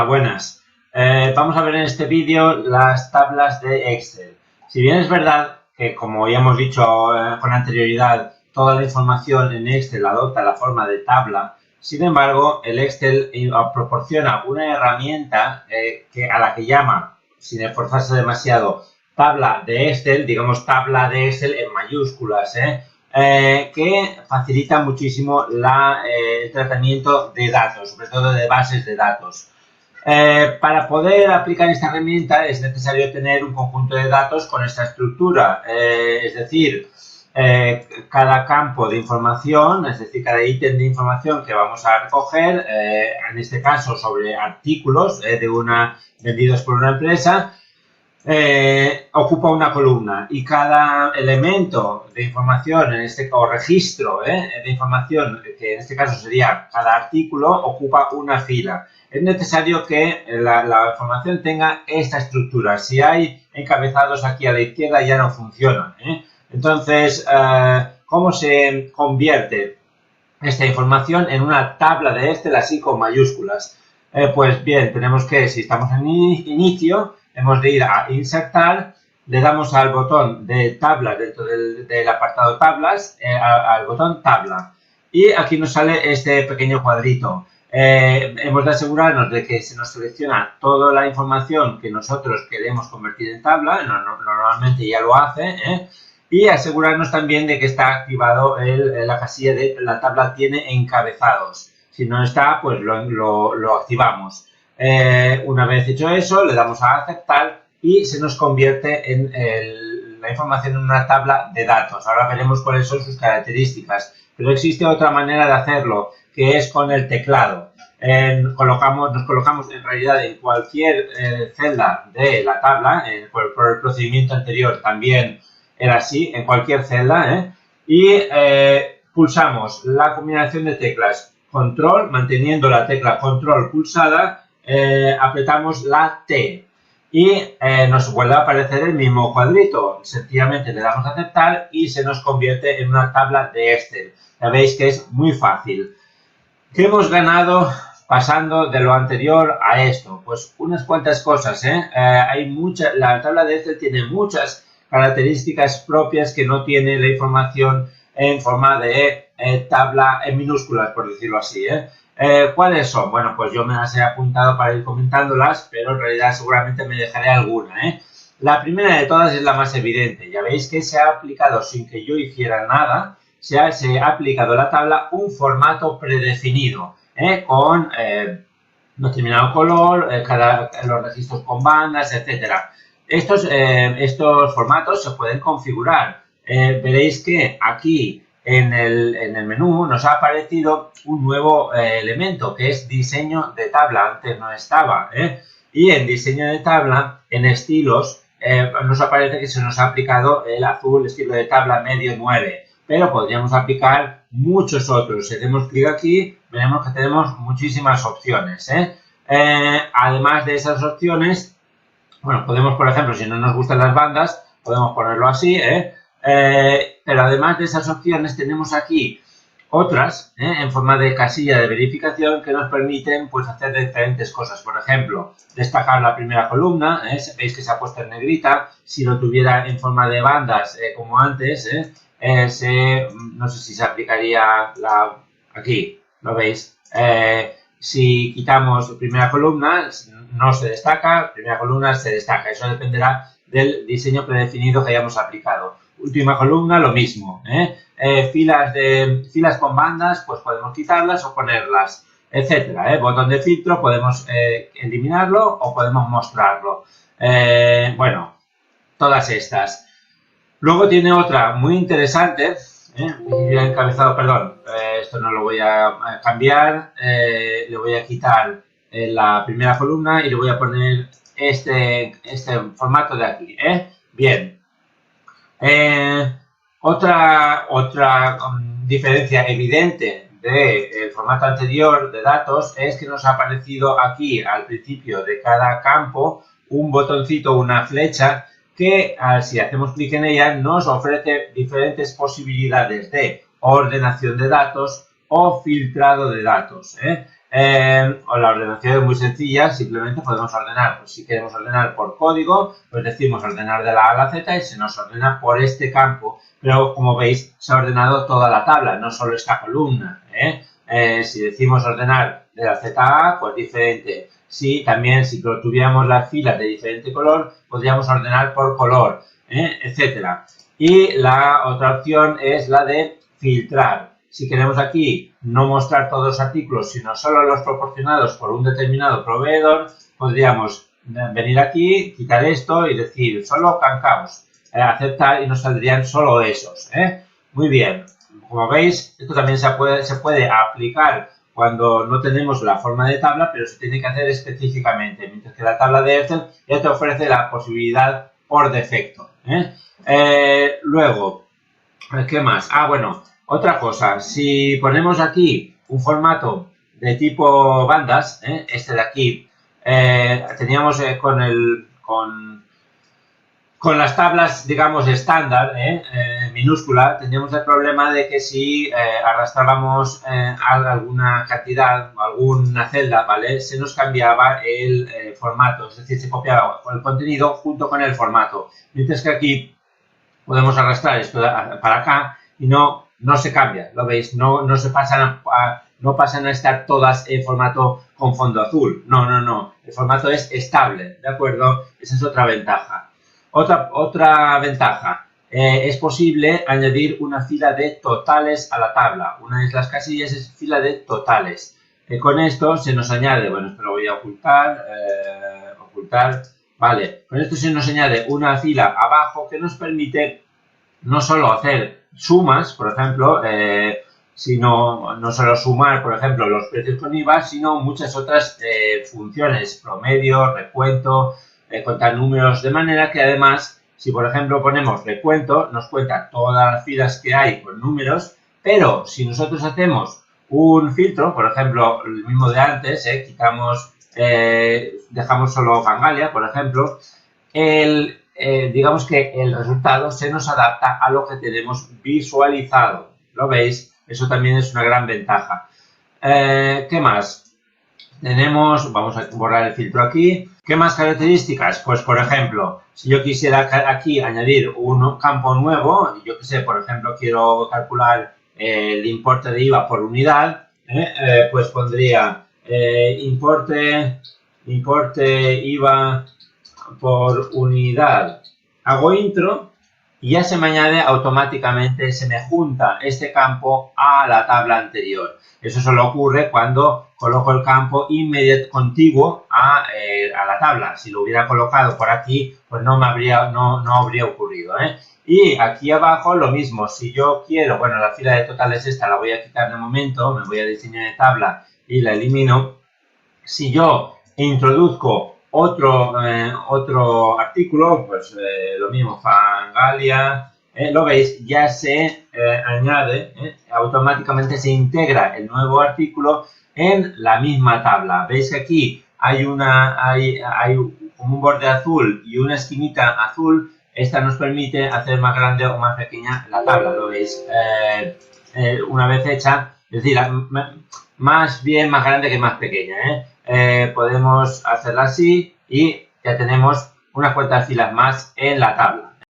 Buenas. Vamos a ver en este vídeo las tablas de Excel. Si bien es verdad que, como ya hemos dicho con anterioridad, toda la información en Excel adopta la forma de tabla, sin embargo, el Excel proporciona una herramienta a la que llama, sin esforzarse demasiado, tabla de Excel, digamos tabla de Excel en mayúsculas, que facilita muchísimo el tratamiento de datos, sobre todo de bases de datos. Para poder aplicar esta herramienta es necesario tener un conjunto de datos con esta estructura, es decir, cada campo de información, es decir, cada ítem de información que vamos a recoger, en este caso sobre artículos vendidos por una empresa, ocupa una columna y cada elemento de información, o registro de información, que en este caso sería cada artículo, ocupa una fila. Es necesario que la información tenga esta estructura. Si hay encabezados aquí a la izquierda ya no funciona. Entonces, ¿cómo se convierte esta información en una tabla de Excel así con mayúsculas? Pues bien, tenemos que, si estamos en inicio, hemos de ir a insertar, le damos al botón de tablas dentro del apartado tablas, al botón tabla. Y aquí nos sale este pequeño cuadrito. Hemos de asegurarnos de que se nos selecciona toda la información que nosotros queremos convertir en tabla, normalmente ya lo hace, y asegurarnos también de que está activado la casilla de la tabla tiene encabezados. Si no está, pues lo activamos. Una vez hecho eso, le damos a aceptar y se nos convierte la información en una tabla de datos. Ahora veremos cuáles son sus características, pero existe otra manera de hacerlo, que es con el teclado. Nos colocamos en realidad en cualquier celda de la tabla, por el procedimiento anterior también era así, en cualquier celda, y pulsamos la combinación de teclas control, manteniendo la tecla control pulsada, apretamos la T y nos vuelve a aparecer el mismo cuadrito. Sencillamente le damos a aceptar y se nos convierte en una tabla de Excel. Ya veis que es muy fácil. ¿Qué hemos ganado pasando de lo anterior a esto? Pues unas cuantas cosas, la tabla de Excel tiene muchas características propias que no tiene la información en forma de tabla en minúsculas, por decirlo así, ¿Cuáles son? Bueno, pues yo me las he apuntado para ir comentándolas, pero en realidad seguramente me dejaré alguna, La primera de todas es la más evidente. Ya veis que se ha aplicado sin que yo hiciera nada, se ha aplicado a la tabla un formato predefinido, con determinado color, los registros con bandas, etcétera. Estos formatos se pueden configurar. Veréis que aquí en el menú nos ha aparecido un nuevo elemento que es diseño de tabla. Antes no estaba. Y en diseño de tabla, en estilos, nos aparece que se nos ha aplicado el azul estilo de tabla medio 9. Pero podríamos aplicar muchos otros. Si hacemos clic aquí, veremos que tenemos muchísimas opciones. Además de esas opciones, bueno, podemos, por ejemplo, si no nos gustan las bandas, podemos ponerlo así, pero además de esas opciones tenemos aquí otras, en forma de casilla de verificación que nos permiten, pues, hacer diferentes cosas. Por ejemplo, destacar la primera columna, veis que se ha puesto en negrita. Si lo tuviera en forma de bandas, como antes, no sé si se aplicaría aquí, ¿lo veis? Si quitamos primera columna, no se destaca, primera columna se destaca. Eso dependerá del diseño predefinido que hayamos aplicado. Última columna, lo mismo. Filas con bandas, pues podemos quitarlas o ponerlas, etcétera. Botón de filtro, podemos eliminarlo o podemos mostrarlo. Bueno, todas estas. Luego tiene otra muy interesante. Encabezado, perdón, esto no lo voy a cambiar, le voy a quitar la primera columna y le voy a poner este formato de aquí, Bien. Otra diferencia evidente del formato anterior de datos es que nos ha aparecido aquí al principio de cada campo un botoncito, una flecha, que si hacemos clic en ella nos ofrece diferentes posibilidades de ordenación de datos o filtrado de datos. O la ordenación es muy sencilla, simplemente podemos ordenar, pues si queremos ordenar por código, pues decimos ordenar de la A a la Z y se nos ordena por este campo. Pero como veis, se ha ordenado toda la tabla, no solo esta columna. Si decimos ordenar de la Z a A, pues diferente. Si también, si tuviéramos las filas de diferente color, podríamos ordenar por color, etcétera. Y la otra opción es la de filtrar. Si queremos aquí no mostrar todos los artículos, sino solo los proporcionados por un determinado proveedor, podríamos venir aquí, quitar esto y decir solo cancaos, aceptar y nos saldrían solo esos. Muy bien. Como veis, esto también se puede aplicar cuando no tenemos la forma de tabla, pero se tiene que hacer específicamente, mientras que la tabla de Excel ya te ofrece la posibilidad por defecto. Luego, ¿qué más? Bueno, otra cosa, si ponemos aquí un formato de tipo bandas, este de aquí, teníamos con las tablas, digamos, estándar, minúscula, teníamos el problema de que si arrastrábamos alguna cantidad, alguna celda, ¿vale? Se nos cambiaba el formato, es decir, se copiaba el contenido junto con el formato. Mientras que aquí podemos arrastrar esto para acá y no se cambia, ¿lo veis? No se pasan no pasan a estar todas en formato con fondo azul. No. El formato es estable, ¿de acuerdo? Esa es otra ventaja. Otra ventaja, es posible añadir una fila de totales a la tabla. Una de las casillas es fila de totales. Con esto se nos añade, bueno, esto lo voy a ocultar, vale. Con esto se nos añade una fila abajo que nos permite no solo hacer sumas, por ejemplo, sino no solo sumar, por ejemplo, los precios con IVA, sino muchas otras funciones, promedio, recuento, contar números, de manera que además, si por ejemplo ponemos recuento, nos cuenta todas las filas que hay con números, pero si nosotros hacemos un filtro, por ejemplo, el mismo de antes, quitamos, dejamos solo Fangalia, por ejemplo, digamos que el resultado se nos adapta a lo que tenemos visualizado. ¿Lo veis? Eso también es una gran ventaja. ¿Qué más? Vamos a borrar el filtro aquí. ¿Qué más características? Pues, por ejemplo, si yo quisiera aquí añadir un campo nuevo, yo que sé, por ejemplo, quiero calcular el importe de IVA por unidad, pues pondría importe IVA por unidad. Hago intro y ya se me añade automáticamente, se me junta este campo a la tabla anterior. Eso solo ocurre cuando coloco el campo contiguo a la tabla. Si lo hubiera colocado por aquí, pues no habría ocurrido. Y aquí abajo lo mismo. Si yo quiero, bueno, la fila de totales esta la voy a quitar de momento, me voy a diseño de tabla y la elimino. Si yo introduzco otro artículo, pues lo mismo, Fangalia, lo veis, ya se añade, automáticamente se integra el nuevo artículo en la misma tabla. Veis que aquí hay como un borde azul y una esquinita azul. Esta nos permite hacer más grande o más pequeña la tabla, lo veis, una vez hecha, es decir, más bien más grande que más pequeña, podemos hacerla así y ya tenemos unas cuantas filas más en la tabla.